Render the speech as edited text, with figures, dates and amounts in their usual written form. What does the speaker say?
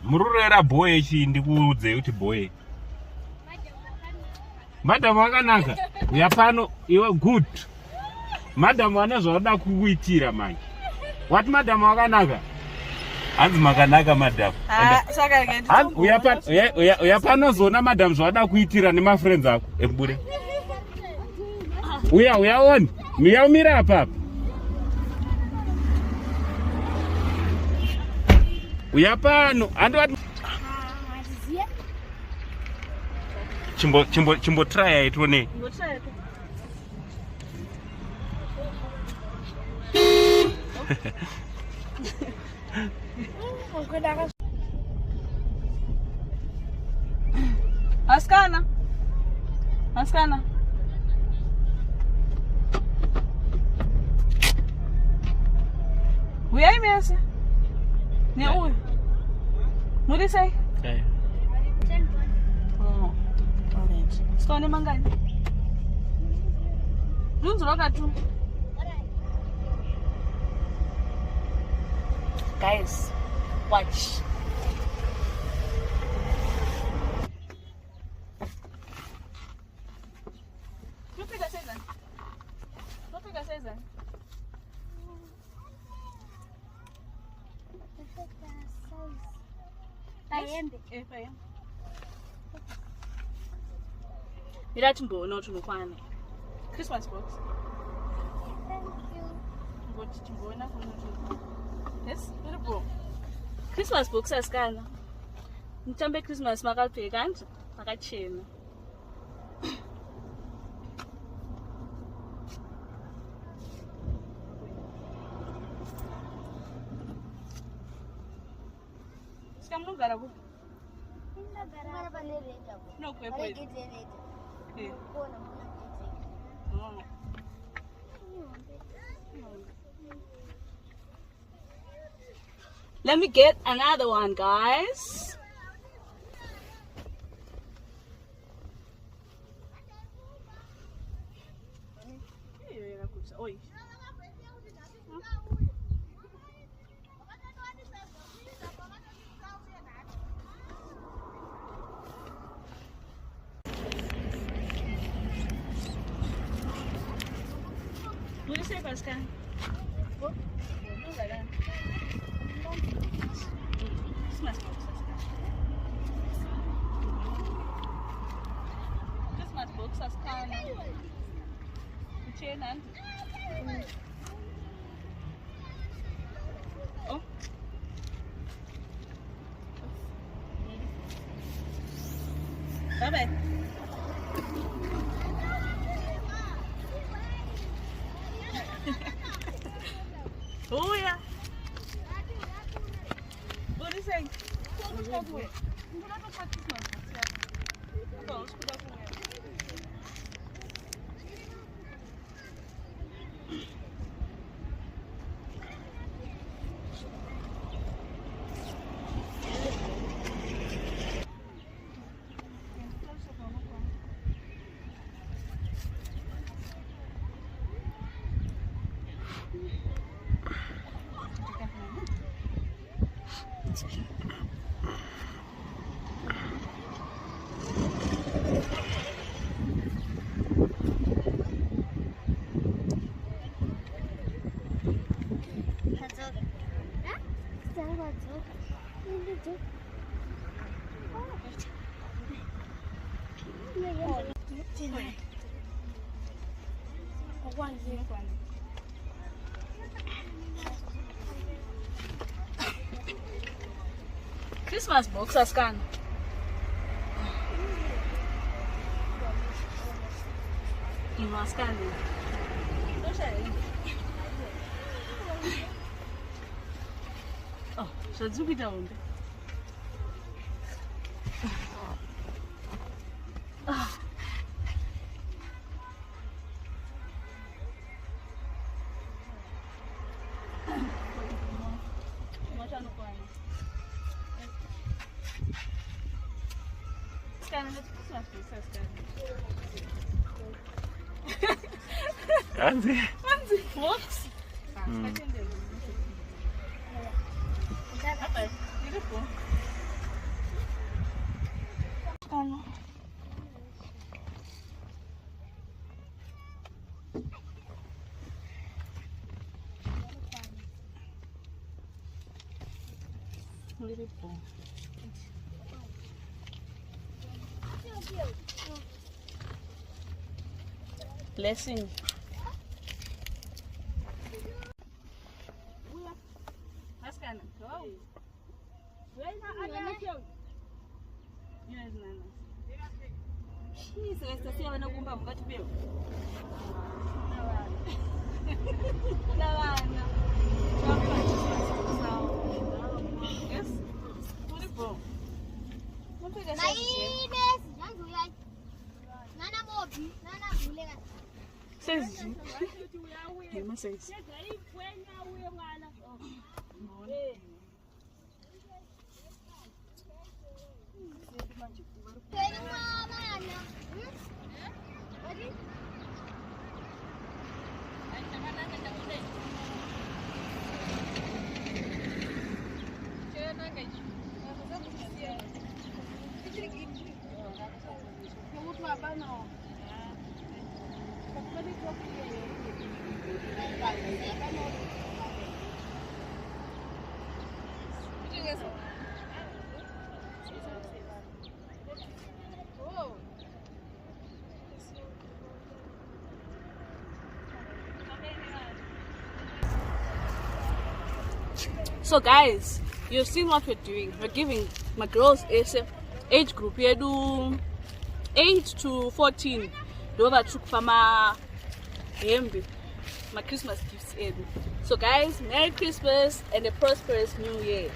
Mururera boy chi ndikuudze kuti boy. Madam wakanaka. Uyapano iwe good. Madam anazvoda kukuitira manje. What madam wakanaka? Hanzi makanaka madam. Saka ke. Uyapano zona madam zvoda kuitira nema friends ako. Ebude. Uyaona. Miyamira apa. Uyapano andoti chimbo try itone. Askana. Uyayimesa? Ne uyu. Muri sei? Oh. Orange. Stone mangani? Lunzu lokatu. Guys, watch. Tufika sasa. Mira chimboona kuti unokwana. Christmas box. Thank you. Ngoti chimboona kuti yes, beautiful. Christmas box asikana. Mtambe Christmas makapfeka anje makachena. Sikamnogara ku? Ndagara pane reda. No kwepo. Let me get another one, guys. Oi. What is it, Pascal? Christmas box, Pascal. Chain and oh. Bye-bye. Oh yeah. What is it? Christmas box Ascan. You must scan it. Oh, so zoom it down. Anzi. Box. Beautiful. Blessing. Says you. Says. So guys, you've seen what we're doing. We're giving my girls age group here do 8 to 14. Do over took for my Christmas gifts in. So guys, Merry Christmas and a prosperous New Year.